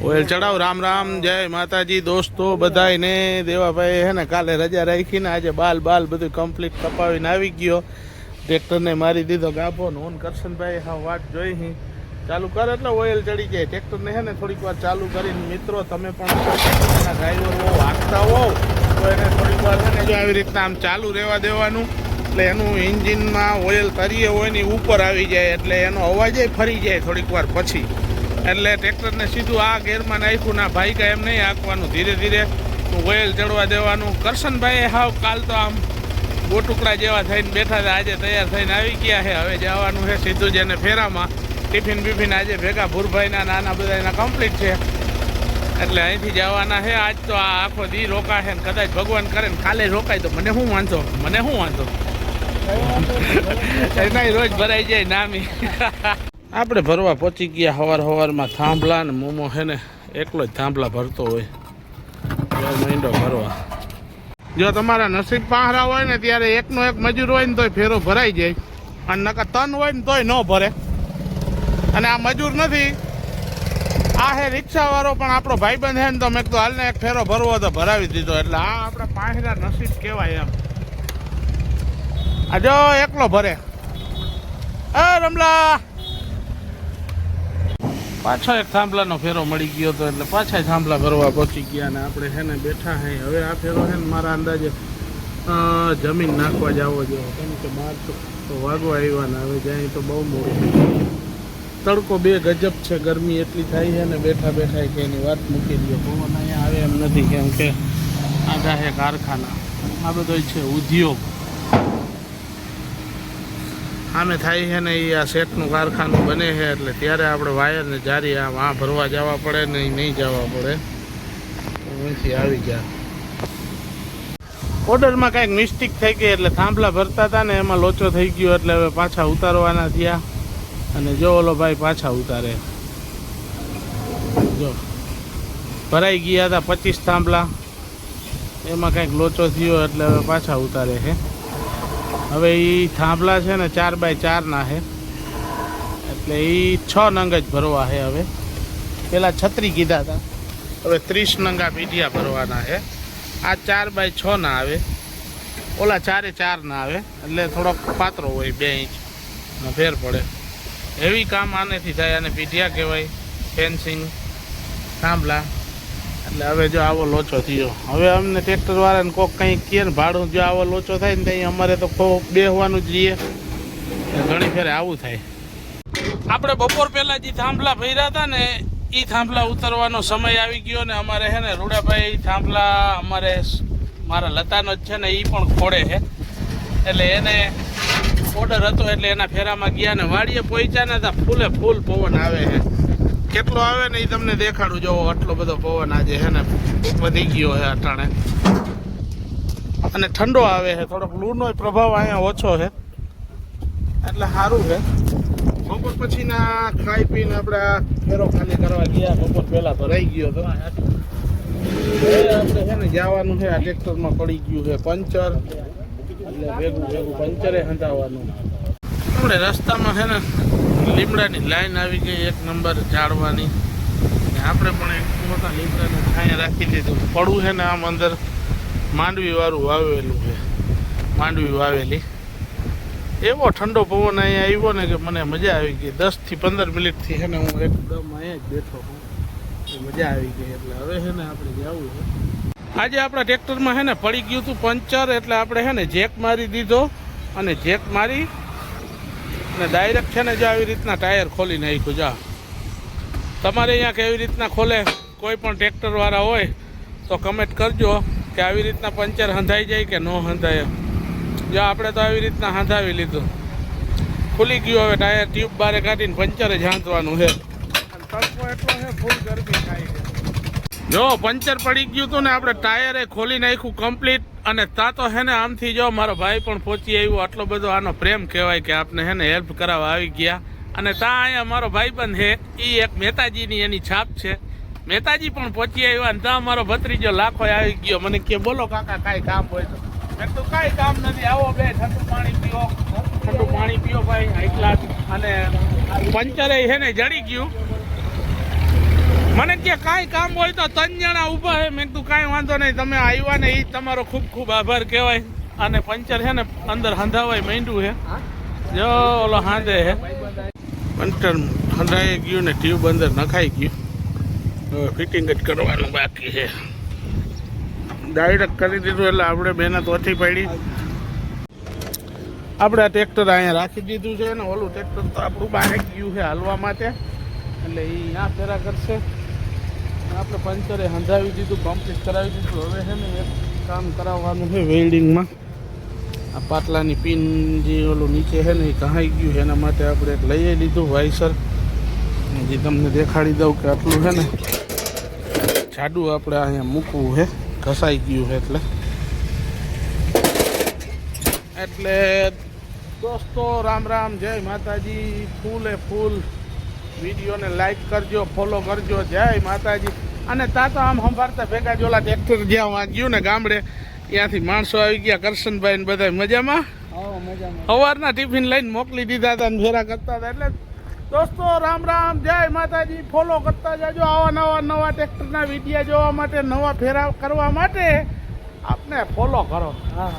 Oil ચડાવ. Ram Ram, જય માતાજી દોસ્તો બધાને. દેવાભાઈ હે ને કાલે રજા રાખીને આજે બાલ બધું કમ્પ્લીટ કપાવીને આવી ગયો. ટ્રેક્ટરને મારી દીધો ગાભો. ઓન કરશનભાઈ હા વાત જોઈ ચાલુ કર એટલે ઓઇલ ચડી જાય. ટ્રેક્ટરને હે ને થોડીક વાર ચાલુ કરીને મિત્રો તમે પણ ડ્રાઈવર હો વાગતા હો તો એને થોડીક વાર છે ને જો આવી રીતના આમ ચાલુ રહેવા દેવાનું. એટલે એનું એન્જિનમાં ઓઇલ તરીએ હોય ને ઉપર આવી જાય એટલે એનો અવાજ ફરી જાય થોડીક વાર પછી. એટલે ટ્રેક્ટરને સીધું આ ગેરમાં નાખ્યું ના ભાઈ કાંઈ એમ નહીં આંકવાનું. ધીરે ધીરે ઓઇલ ચડવા દેવાનું. કરશનભાઈ હાવ કાલ તો આમ ગોટુકડા જેવા થઈને બેઠા હતા. આજે તૈયાર થઈને આવી ગયા છે. હવે જવાનું છે સીધું જ એને ફેરામાં. ટિફિન બિફિન આજે ભેગા ભૂરભાઈના નાના બધા એના કમ્પ્લીટ છે એટલે અહીંથી જવાના છે. આજ તો આ આખો દી રોકાશે ને કદાચ ભગવાન કરે ને કાલે રોકાય તો મને શું વાંધો એના રોજ ભરાઈ જાય નામી. આપણે ભરવા પહોંચી ગયા સવારમાં થાંભલા ને મોમો છે ને એકલો જ થાંભલા ભરતો હોય મહિનો ભરવા. જો તમારા નસીબ પાહરા હોય ને ત્યારે એકનો એક મજૂર હોય ને તોય ફેરો ભરાઈ જાય અને નકા તન હોય ને તોય ન ભરે. અને આ મજૂર નથી, આ હે રિક્ષાવાળો પણ આપણો ભાઈબંધ છે ને તો મેં તો હાલને એક ફેરો ભરવો તો ભરાવી દીધો. એટલે આ આપણા પાહરા નસીબ કહેવાય એમ. આ જો એકલો ભરે. રમલા પાછો એક થાંભલાનો ફેરો મળી ગયો હતો એટલે પાછા થાંભલા ભરવા પહોંચી ગયા. ને આપણે છે ને બેઠા હે. હવે આ ફેરો છે ને મારા અંદાજે જમીન નાખવા જવો જોઈએ કેમ કે બહાર તો વાગવા આવ્યા ને હવે જાય તો બહુ મોડું. તડકો બે ગજબ છે, ગરમી એટલી થાય છે ને બેઠા બેઠા કે એની વાત મૂકી દો. પવન અહીંયા આવે એમ નથી કેમ કે આધા છે કારખાના, આ બધો છે ઉદ્યોગ. આમે થાય છે ને એ આ સેટનું કારખાનું બને છે એટલે ત્યારે આપણે વાયરને જારી આમ આ ભરવા જવા પડે ને નહીં જવા પડે. અહીંથી આવી ગયા. ઓર્ડરમાં કાંઈક મિસ્ટેક થઈ ગઈ એટલે થાંભલા ભરતા હતા ને એમાં લોચો થઈ ગયો એટલે હવે પાછા ઉતારવાના થયા. અને જો ઓલો ભાઈ પાછા ઉતારે. જો ભરાઈ ગયા હતા 25 થાંભલા, એમાં કાંઈક લોચો થયો એટલે હવે પાછા ઉતારે છે. હવે એ થાંભલા છે ને 4x4 ના છે એટલે એ 6 નંગ જ ભરવા છે. હવે પેલા 36 કીધા હતા, હવે 30 નંગા પીઢિયા ભરવાના છે. આ 4x6 ના આવે, ઓલા 4x4 ના આવે એટલે થોડોક પાતળો હોય 2 ઇંચનો ફેર પડે. એવી કામ આનેથી થાય. અને પીઢિયા કહેવાય, ફેન્સિંગ થાંભલા. એટલે હવે જો આવો લોચો થયો. હવે અમને ટ્રેક્ટરવાળાને કોક કંઈક કહે ને ભાડું જો આવો લોચો થાય ને ત્યાં અમારે તો બેસવાનું જ રહીએ. ઘણી ફેરે આવું થાય. આપણે બપોર પહેલાં જે થાંભલા ભર્યા હતા ને એ થાંભલા ઉતરવાનો સમય આવી ગયો ને અમારે છે ને રૂડાભાઈ થાંભલા અમારે મારા લતાનો જ છે ને એ પણ ખોડે છે એટલે એને ઓર્ડર હતો એટલે એના ફેરામાં ગયા ને વાડીએ પહોંચ્યા ને ત્યાં ફૂલે ફૂલ પવન આવે છે. કેટલો આવે ને એ તમને દેખાડું. જોવો આટલો બધો પવન આજે છે ને વધી ગયો છે અટાણે અને ઠંડો આવે છે. થોડોક લૂનો પ્રભાવ અહીંયા ઓછો છે એટલે સારું છે. બપોર પછીના ખાઈ પીને આપણે આ ફેરો ખાલી કરવા ગયા. બપોર પહેલાં તો રહી ગયો હતો. આપણે છે ને જવાનું છે. આ ટ્રેક્ટરમાં પડી ગયું છે પંચર એટલે ભેગું પંચરે હંધાવવાનું. આપણે રસ્તામાં છે ને લીમડાની લાઈન આવી ગઈ 1 નંબર ઝાડવાની. આપણે પણ એક મોટા લીમડાને છાંયા રાખી દીધું. પડવું છે ને આમ અંદર માંડવી વાળું વાવેલું છે, માંડવી વાવેલી. એવો ઠંડો પવન અહીંયા આવ્યો ને કે મને મજા આવી ગઈ. 10 થી 15 મિનિટથી છે ને હું એકદમ અહીંયા જ બેઠો છું. મજા આવી ગઈ. એટલે હવે છે ને આપણે જવું છે. આજે આપણા ટ્રેક્ટરમાં છે ને પડી ગયું હતું પંચર એટલે આપણે છે ને જેક મારી દીધો અને જેક મારી અને ડાયરેક્ટ છે ને જો આવી રીતના ટાયર ખોલી નાખ્યું. જા તમારે અહીંયા કેવી રીતના ખોલે કોઈ પણ ટ્રેક્ટરવાળા હોય તો કમેન્ટ કરજો કે આવી રીતના પંચર હંધાઈ જાય કે ન હંધાય. જો આપણે તો આવી રીતના હંધાવી લીધું. ખુલી ગયું. હવે ટાયર ટ્યુબ બારે કાઢીને પંચરે જ હાંધવાનું છે. તડકો એટલો છે ફૂલ ગરમી થાય છે. જો પંચર પડી ગયું હતું ને આપણે ટાયરે ખોલી નાખ્યું કમ્પ્લીટ. અને ત્યાં તો હે ને આમથી જો મારો ભાઈ પણ પહોંચી આવ્યો. આટલો બધો આનો પ્રેમ કહેવાય કે આપણે હે ને હેલ્પ કરાવવા આવી ગયા. અને ત્યાં અહીંયા મારો ભાઈબંધ છે એ એક મહેતાજીની એની છાપ છે. મહેતાજી પણ પહોંચી આવ્યા અને ત્યાં મારો ભત્રીજો લાખો આવી ગયો. મને કે બોલો કાકા કાંઈ કામ હોય તો. મેં તો કાંઈ કામ નથી, આવો બે ઠંડુ પાણી પીઓ ભાઈ હાઈ ક્લાસ. અને પંચરે છે ને જડી ગયું મને કે કાંઈ કામ હોય તો 3 જણા ઊભા છે. મેં કીધું કાંઈ વાંધો નહીં, તમે આવ્યા ને એ તમારો ખૂબ ખૂબ આભાર કહેવાય. અને પંચર છે ને અંદર હંધાવાય માંડ્યું છે. જો ઓલો હાંધે છે પંચર હંધાઈ ગયું ને ટ્યુબ અંદર નખાઈ ગયું. હવે ફિટિંગ જ કરવાનું બાકી છે. ડાયરેક્ટ કરી દીધું એટલે આપણે મહેનત ઓછી પડી. આપણે આ ટ્રેક્ટર અહીંયા રાખી દીધું છે ને ઓલું ટ્રેક્ટર તો આપણું બહાર ગયું છે હાલવા માટે, એટલે એ આ ફેરા કરશે. આપણે પંચરે હંધાવી દીધું, કમ્પ્લીટ કરાવી દીધું. હવે છે ને એક કામ કરાવવાનું છે વેલ્ડિંગમાં. આ પાટલાની પિન જે ઓલું નીચે છે ને એ કહાઈ ગયું, એના માટે આપણે એક લઈ લીધું વાઇસર. જે તમને દેખાડી દઉં કે આટલું છે ને જાડું આપણે અહીંયા મૂકવું છે, ઘસાઈ ગયું છે એટલે દોસ્તો રામ રામ, જય માતાજી. ફૂલે ફૂલ વિડીયોને લાઈક કરજો, ફોલો કરજો. જય માતાજી. અને તા તો આમ સંભાળતા ભેગા જોલા ટ્રેક્ટર જ્યાં વાંચ્યું ને ગામડે, ત્યાંથી માણસો આવી ગયા. કરશનભાઈ ને બધા મજામાં. સવારના ટિફિન લઈને મોકલી દીધા હતા ને ફેરા કરતા હતા. એટલે દોસ્તો રામ રામ, જય માતાજી. ફોલો કરતા જાજો. આવા નવા ટ્રેક્ટરના વિડીયો જોવા માટે, નવા ફેરા કરવા માટે આપને ફોલો કરો. હા.